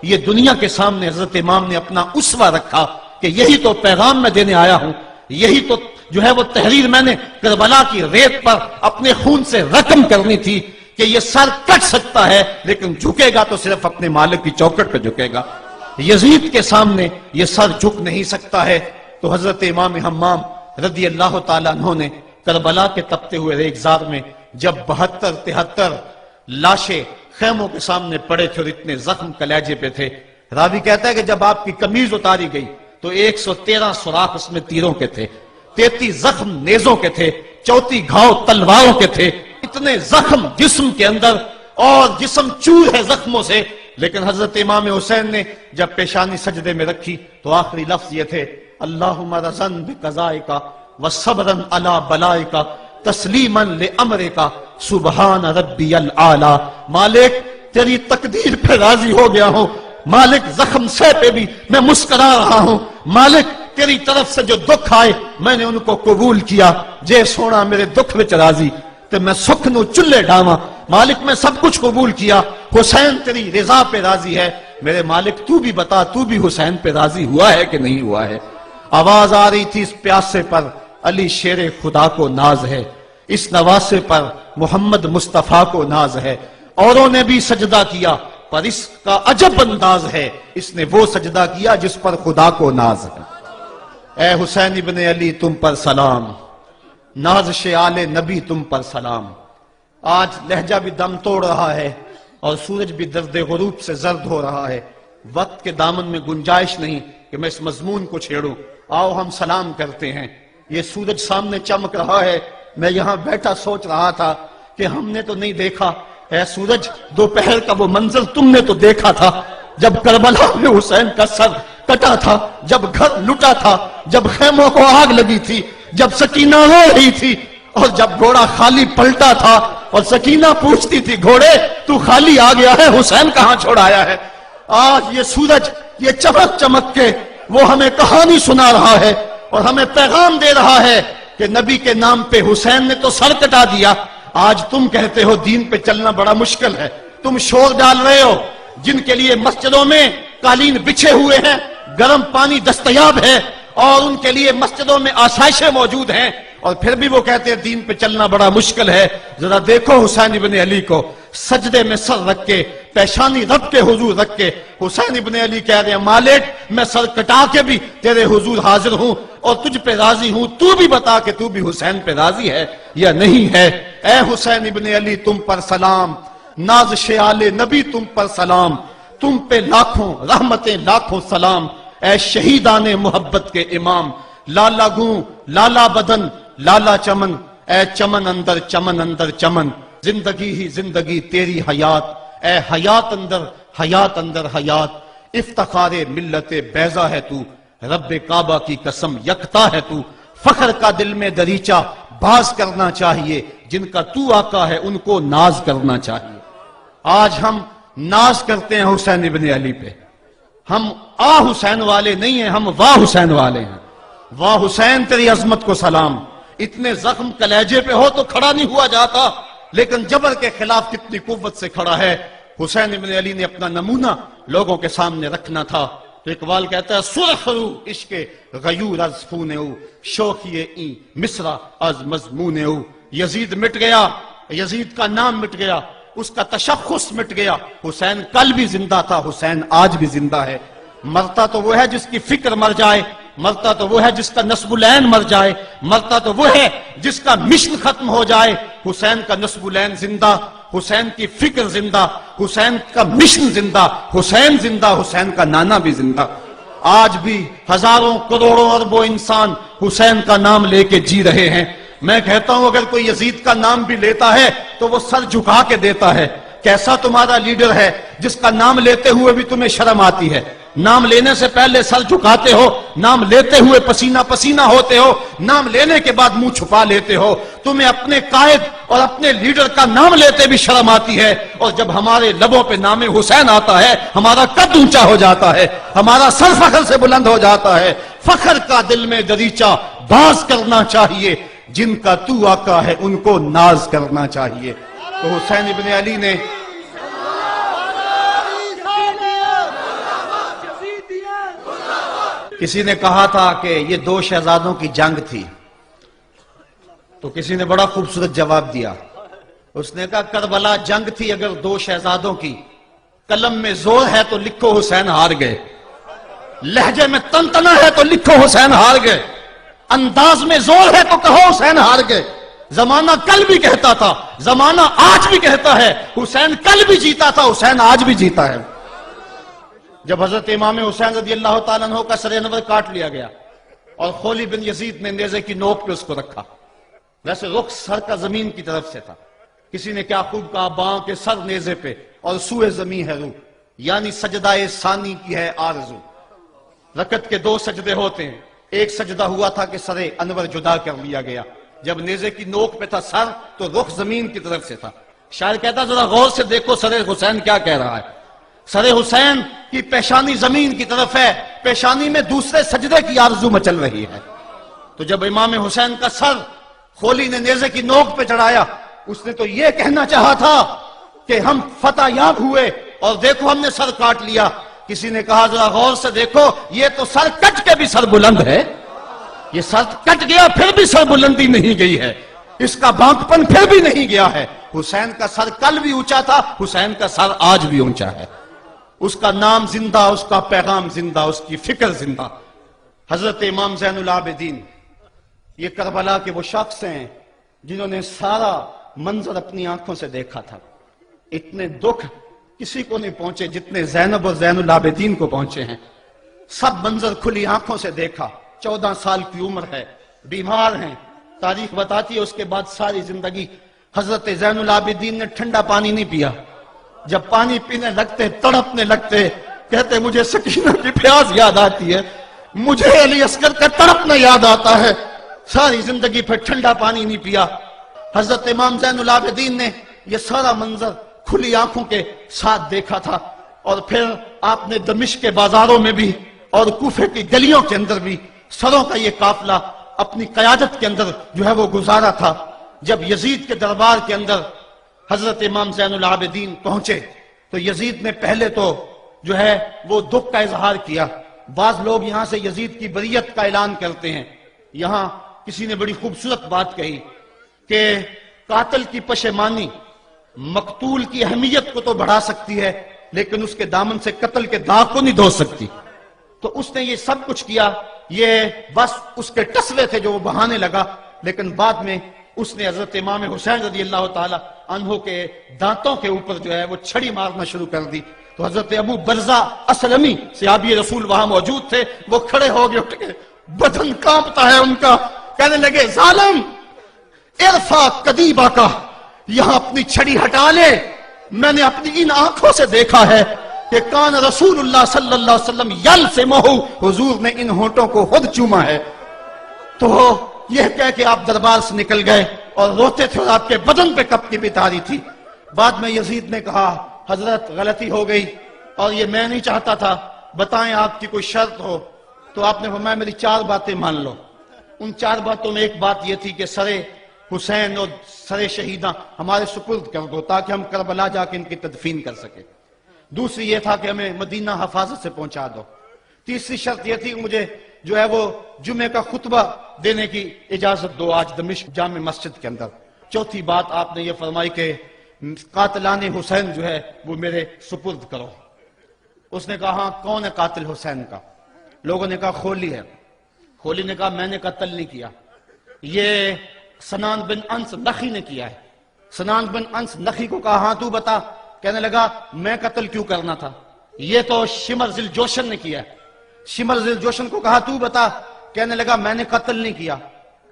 یہ دنیا کے سامنے حضرت امام نے اپنا اسوہ رکھا کہ یہی تو پیغام میں دینے آیا ہوں، یہی تو جو ہے وہ تحریر میں نے کربلا کی ریت پر اپنے خون سے رقم کرنی تھی کہ یہ سر کٹ سکتا ہے لیکن جھکے گا تو صرف اپنے مالک کی چوکٹ پہ جھکے گا، یزید کے سامنے یہ سر جھک نہیں سکتا ہے۔ تو حضرت امام حمام رضی اللہ تعالیٰ عنہ نے کربلا کے تپتے ہوئے ریگزار میں جب 72-73 لاشیں خیموں کے سامنے پڑے تھے اور اتنے زخم کلیجے پہ تھے، راوی کہتا ہے کہ جب آپ کی قمیض اتاری گئی تو 113 سوراخ اس میں تیروں کے تھے، 33 زخم نیزوں کے تھے، 34 گھاؤ تلواروں کے تھے، اتنے زخم جسم کے اندر اور جسم چور ہے زخموں سے۔ لیکن حضرت امام حسین نے جب پیشانی سجدے میں رکھی تو آخری لفظ یہ تھے، اللہم رضن بقضائکا وصبرن علی بلائکا تسلیما لامرکا سبحان ربی العالی۔ مالک تیری تقدیر پہ راضی ہو گیا ہوں، مالک زخم سے پہ بھی میں مسکرا رہا ہوں، مالک تیری طرف سے جو دکھ آئے میں نے ان کو قبول کیا، جے سونا میرے دکھ وچ راضی تو میں سکھ نو چلے ڈاواں، مالک میں سب کچھ قبول کیا، حسین تیری رضا پہ راضی ہے، میرے مالک تو بھی بتا تو بھی حسین پہ راضی ہوا ہے کہ نہیں ہوا ہے۔ آواز آ رہی تھی اس پیاسے پر علی شیر خدا کو ناز ہے، اس نواسے پر محمد مصطفیٰ کو ناز ہے، اوروں نے بھی سجدہ کیا پر اس کا عجب انداز ہے، اس نے وہ سجدہ کیا جس پر خدا کو ناز ہے۔ اے حسین ابن علی تم پر سلام، نازش آل نبی تم پر سلام۔ آج لہجہ بھی دم توڑ رہا ہے اور سورج بھی درد غروب سے زرد ہو رہا ہے، وقت کے دامن میں گنجائش نہیں کہ میں اس مضمون کو چھیڑوں، آؤ ہم سلام کرتے ہیں۔ یہ سورج سامنے چمک رہا ہے، میں یہاں بیٹھا سوچ رہا تھا کہ ہم نے تو نہیں دیکھا، اے سورج دوپہر کا وہ منظر تم نے تو دیکھا تھا جب کربلا میں حسین کا سر کٹا تھا، جب گھر لٹا تھا، جب خیموں کو آگ لگی تھی، جب سکینہ رو رہی تھی اور جب گھوڑا خالی پلٹا تھا اور سکینہ پوچھتی تھی گھوڑے تو خالی آ گیا ہے، حسین کہاں چھوڑ آیا ہے۔ آج یہ سورج یہ چمک چمک کے وہ ہمیں کہانی سنا رہا ہے اور ہمیں پیغام دے رہا ہے کہ نبی کے نام پہ حسین نے تو سر کٹا دیا، آج تم کہتے ہو دین پہ چلنا بڑا مشکل ہے، تم شور ڈال رہے ہو، جن کے لیے مسجدوں میں قالین بچھے ہوئے ہیں، گرم پانی دستیاب ہے اور ان کے لیے مسجدوں میں آسائشیں موجود ہیں، اور پھر بھی وہ کہتے ہیں دین پہ چلنا بڑا مشکل ہے۔ ذرا دیکھو حسین ابن علی کو سجدے میں سر رکھ کے، پیشانی رب کے حضور رکھ کے حسین ابن علی کہہ رہے ہیں مالک میں سر کٹا کے بھی تیرے حضور حاضر ہوں اور تجھ پہ راضی ہوں، تو بھی بتا کہ تو بھی حسین پہ راضی ہے یا نہیں ہے۔ اے حسین ابن علی تم پر سلام، نازش آل نبی تم پر سلام، تم پہ لاکھوں رحمتیں لاکھوں سلام، اے شہیدان محبت کے امام، لالا گوں لالا بدن لالا چمن، اے چمن اندر چمن اندر چمن، زندگی ہی زندگی تیری حیات، اے حیات اندر حیات، افتخار ملت بیضا ہے تو، رب کعبہ کی قسم یکتا ہے تو، فخر کا دل میں دریچہ باز کرنا چاہیے، جن کا تو آقا ہے ان کو ناز کرنا چاہیے۔ آج ہم ناز کرتے ہیں حسین ابن علی پہ، ہم حسین والے نہیں ہیں، ہم واہ حسین والے ہیں۔ واہ حسین تیری عظمت کو سلام، اتنے زخم کلیجے پہ ہو تو کھڑا نہیں ہوا جاتا، لیکن جبر کے خلاف کتنی قوت سے کھڑا ہے۔ حسین ابن علی نے اپنا نمونہ لوگوں کے سامنے رکھنا تھا تو اقبال کہتا ہے سرخ رو عشق غیور از خون او، شوخی این مصرع از مضمون او۔ یزید مٹ گیا، یزید کا نام مٹ گیا، اس کا تشخص مٹ گیا، حسین کل بھی زندہ تھا، حسین آج بھی زندہ ہے۔ مرتا تو وہ ہے جس کی فکر مر جائے، مرتا تو وہ ہے جس کا نصب العین مر جائے، مرتا تو وہ ہے جس کا مشن ختم ہو جائے۔ حسین کا نصب العین زندہ، حسین کی فکر زندہ، حسین کا مشن زندہ، حسین زندہ، حسین کا نانا بھی زندہ۔ آج بھی ہزاروں کروڑوں اربوں انسان حسین کا نام لے کے جی رہے ہیں۔ میں کہتا ہوں اگر کوئی یزید کا نام بھی لیتا ہے تو وہ سر جھکا کے دیتا ہے۔ کیسا تمہارا لیڈر ہے جس کا نام لیتے ہوئے بھی تمہیں شرم آتی ہے؟ نام لینے سے پہلے سر جھکاتے ہو، نام لیتے ہوئے پسینہ پسینہ ہوتے ہو، نام لینے کے بعد منہ چھپا لیتے ہو۔ تمہیں اپنے قائد اور اپنے لیڈر کا نام لیتے بھی شرم آتی ہے، اور جب ہمارے لبوں پہ نام حسین آتا ہے ہمارا قد اونچا ہو جاتا ہے، ہمارا سر فخر سے بلند ہو جاتا ہے۔ فخر کا دل میں دریچہ باز کرنا چاہیے، جن کا تو آقا ہے ان کو ناز کرنا چاہیے۔ تو حسین ابن علی نے کسی نے کہا تھا کہ یہ دو شہزادوں کی جنگ تھی، تو کسی نے بڑا خوبصورت جواب دیا. اس نے کہا کربلا جنگ تھی اگر دو شہزادوں کی، قلم میں زور ہے تو لکھو حسین ہار گئے، لہجے میں تنتنا ہے تو لکھو حسین ہار گئے، انداز میں زور ہے تو کہو حسین ہار گئے. زمانہ کل بھی کہتا تھا، زمانہ آج بھی کہتا ہے، حسین کل بھی جیتا تھا، حسین آج بھی جیتا ہے. جب حضرت امام حسین رضی اللہ تعالیٰ عنہ کا سر انور کاٹ لیا گیا اور خولی بن یزید نے نیزے کی نوک پہ اس کو رکھا، ویسے رخ سر کا زمین کی طرف سے تھا. کسی نے کیا خوب کہا، باں کے سر نیزے پہ اور سوئے زمین ہے روح، یعنی سجدہ ثانی کی ہے آرزو. رکعت کے دو سجدے ہوتے ہیں، ایک سجدہ ہوا تھا کہ سر انور جدا کر لیا گیا، جب نیزے کی نوک پہ تھا سر تو رخ زمین کی طرف سے تھا. شاعر کہتا ذرا غور سے دیکھو سر حسین کیا کہہ رہا ہے. سر حسین کی پیشانی زمین کی طرف ہے، پیشانی میں دوسرے سجدے کی آرزو مچل رہی ہے. تو جب امام حسین کا سر خولی نے نیزے کی نوک پہ چڑھایا، اس نے تو یہ کہنا چاہا تھا کہ ہم فتح یاب ہوئے اور دیکھو ہم نے سر کاٹ لیا. کسی نے کہا ذرا غور سے دیکھو یہ تو سر کٹ کے بھی سر بلند ہے، یہ سر کٹ گیا پھر بھی سر بلندی نہیں گئی ہے، اس کا بانکپن پھر بھی نہیں گیا ہے. حسین کا سر کل بھی اونچا تھا، حسین کا سر آج بھی اونچا ہے. اس کا نام زندہ، اس کا پیغام زندہ، اس کی فکر زندہ. حضرت امام زین العابدین یہ کربلا کے وہ شخص ہیں جنہوں نے سارا منظر اپنی آنکھوں سے دیکھا تھا. اتنے دکھ کسی کو نہیں پہنچے جتنے زینب اور زین العابدین کو پہنچے ہیں. سب منظر کھلی آنکھوں سے دیکھا. 14 سال کی عمر ہے، بیمار ہیں، تاریخ بتاتی ہے اس کے بعد ساری زندگی حضرت زین العابدین نے ٹھنڈا پانی نہیں پیا. جب پانی پینے لگتے تڑپنے لگتے، کہتے مجھے سکینہ کی پیاس یاد آتی ہے، مجھے علی اصغر کا تڑپنا یاد آتا ہے. ساری زندگی پھر ٹھنڈا پانی نہیں پیا. حضرت امام زین العابدین نے یہ سارا منظر کھلی آنکھوں کے ساتھ دیکھا تھا. اور پھر آپ نے دمشق کے بازاروں میں بھی اور کوفے کی گلیوں کے اندر بھی سروں کا یہ قافلہ اپنی قیادت کے اندر جو ہے وہ گزارا تھا. جب یزید کے دربار کے اندر حضرت امام زین العابدین پہنچے تو یزید نے پہلے تو جو ہے وہ دکھ کا اظہار کیا. بعض لوگ یہاں سے یزید کی بریت کا اعلان کرتے ہیں. یہاں کسی نے بڑی خوبصورت بات کہی کہ قاتل کی پشیمانی مقتول کی اہمیت کو تو بڑھا سکتی ہے لیکن اس کے دامن سے قتل کے داغ کو نہیں دھو سکتی. تو اس نے یہ سب کچھ کیا، یہ بس اس کے ٹسوے تھے جو وہ بہانے لگا. لیکن بعد میں اس نے حضرت امام حسین رضی اللہ تعالی عنہ کے دانتوں کے اوپر جو ہے وہ چھڑی مارنا شروع کر دی. تو حضرت ابو برزہ اسلمی صحابی رسول وہاں موجود تھے، وہ کھڑے ہو گئے، اٹھ کے بدن کانپتا ہے ان کا، کہنے لگے ظالم ارفع قدیبہ کا، یہاں اپنی چھڑی ہٹا لے. میں نے اپنی ان آنکھوں سے دیکھا ہے کہ کان رسول اللہ صلی اللہ علیہ وسلم یل سے مہو، حضور نے ان ہونٹوں کو خود چوما ہے. تو یہ کہہ کہ آپ دربار سے نکل گئے اور روتے تھے اور آپ کے بدن پہ کپتی بھی تاری تھی. بعد میں یزید نے کہا حضرت غلطی ہو گئی اور یہ میں نہیں چاہتا تھا، بتائیں آپ کی کوئی شرط ہو. تو آپ نے فرمایا میری 4 باتیں مان لو. ان 4 باتوں میں ایک بات یہ تھی کہ سر حسین اور سر شہیداں ہمارے سپرد کر دو تاکہ ہم کربلا جا کے ان کی تدفین کر سکیں. دوسری یہ تھا کہ ہمیں مدینہ حفاظت سے پہنچا دو. تیسری شرط یہ تھی کہ مجھے جو ہے وہ جمعے کا خطبہ دینے کی اجازت دو آج دمشق جامع مسجد کے اندر. چوتھی بات آپ نے یہ فرمائی کہ قاتلان حسین جو ہے وہ میرے سپرد کرو. اس نے کہا ہاں کون ہے قاتل حسین کا؟ لوگوں نے کہا خولی ہے. خولی نے کہا میں نے قتل نہیں کیا، یہ سنان بن انس نخی نے کیا ہے. سنان بن انس نخی کو کہا ہاں تو بتا. کہنے لگا میں قتل کیوں کرنا تھا، یہ تو شمر ذل جوشن نے کیا ہے. شمر ذل جوشن کو کہا تو بتا. کہنے لگا میں نے قتل نہیں کیا،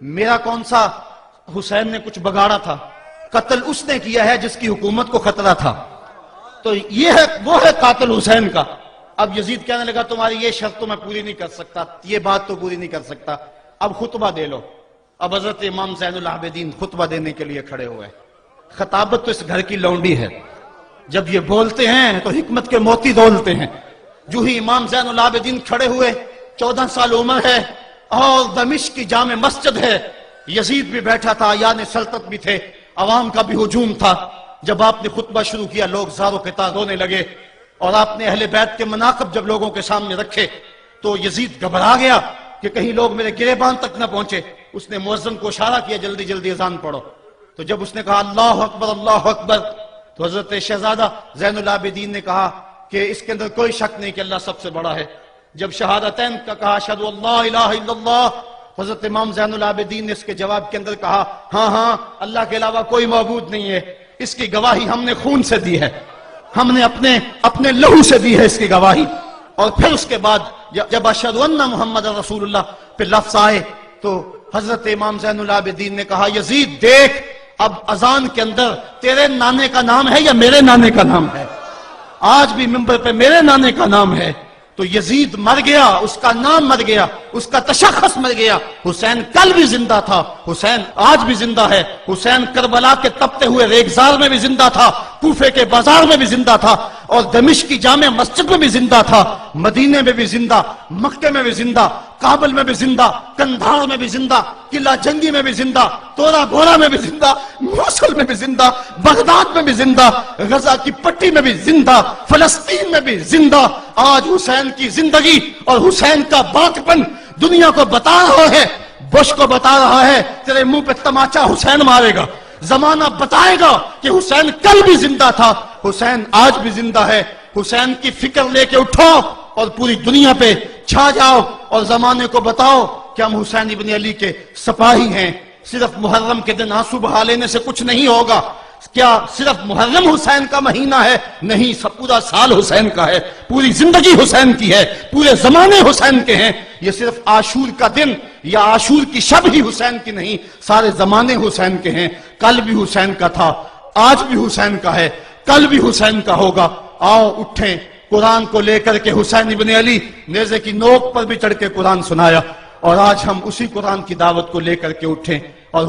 میرا کون سا حسین نے کچھ بگاڑا تھا، قتل اس نے کیا ہے جس کی حکومت کو خطرہ تھا. تو یہ ہے وہ ہے قاتل حسین کا. اب یزید کہنے لگا تمہاری یہ شرط تو میں پوری نہیں کر سکتا، یہ بات تو پوری نہیں کر سکتا، اب خطبہ دے لو. اب حضرت امام زین العابدین خطبہ دینے کے لیے کھڑے ہوئے. خطابت تو اس گھر کی لونڈی ہے، جب یہ بولتے ہیں تو حکمت کے موتی دولتے ہیں. جو ہی امام زین العابدین کھڑے ہوئے، 14 سال عمر ہے اور دمشق کی جامع مسجد ہے. یزید بھی بیٹھا تھا، یعنی سلطنت بھی تھے، عوام کا بھی ہجوم تھا. جب آپ نے خطبہ شروع کیا لوگ زاروں کے تار رونے لگے اور آپ نے اہل بیت کے مناقب جب لوگوں کے سامنے رکھے تو یزید گھبرا گیا کہ کہیں لوگ میرے گریبان تک نہ پہنچے. اس نے مؤذن کو اشارہ کیا جلدی جلدی اذان پڑھو. تو جب اس نے کہا اللہ اکبر اللہ اکبر تو حضرت شہزادہ زین العابدین نے کہا کہ اس کے اندر کوئی شک نہیں کہ اللہ سب سے بڑا ہے. جب شہادتین کا کہا اشہد ان لا الہ الا اللہ، حضرت امام زین العابدین نے اس کے جواب کے اندر کہا ہاں ہاں اللہ کے علاوہ کوئی معبود نہیں ہے، اس کی گواہی ہم نے خون سے دی ہے، ہم نے اپنے لہو سے دی ہے اس کی گواہی. اور پھر اس کے بعد جب اشہد ان محمد رسول اللہ پہ لفظ آئے تو حضرت امام زین العابدین نے کہا یزید دیکھ اب اذان کے اندر تیرے نانے کا نام ہے یا میرے نانے کا نام ہے؟ آج بھی منبر پہ میرے نانے کا نام ہے. تو یزید مر گیا، اس کا نام مر گیا، اس کا تشخص مر گیا. حسین کل بھی زندہ تھا، حسین آج بھی زندہ ہے. حسین کربلا کے تپتے ہوئے ریگزار میں بھی زندہ تھا، کوفے کے بازار میں بھی زندہ تھا، اور دمشق کی جامع مسجد میں بھی زندہ تھا، مدینے میں بھی زندہ، مکے میں بھی زندہ، کابل میں بھی زندہ، کندھار میں بھی زندہ، قلعہ جنگی میں بھی زندہ، تورا بورا میں بھی زندہ، موصل میں بھی زندہ، بغداد میں بھی زندہ، غزہ کی پٹی میں بھی زندہ، فلسطین میں بھی زندہ. آج حسین کی زندگی اور حسین کا باقپن دنیا کو بتا رہا ہے، بش کو بتا رہا ہے تیرے منہ پہ تماچا حسین مارے گا. زمانہ بتائے گا کہ حسین کل بھی زندہ تھا، حسین آج بھی زندہ ہے. حسین کی فکر لے کے اٹھو اور پوری دنیا پہ چھا جاؤ اور زمانے کو بتاؤ کہ ہم حسین ابن علی کے سپاہی ہیں. صرف محرم کے دن آنسو بہا لینے سے کچھ نہیں ہوگا. کیا صرف محرم حسین کا مہینہ ہے؟ نہیں، سب پورا سال حسین کا ہے، پوری زندگی حسین کی ہے، پورے زمانے حسین کے ہیں. یہ صرف عاشور کا دن یا عاشور کی شب ہی حسین کی نہیں، سارے زمانے حسین کے ہیں. کل بھی حسین کا تھا، آج بھی حسین کا ہے، کل بھی حسین کا ہوگا. آؤ اٹھیں، قرآن کو لے کر کے حسین ابن علی نیزے کی نوک پر بھی چڑھ کے قرآن سنایا، اور آج ہم اسی قرآن کی دعوت کو لے کر کے اٹھیں اور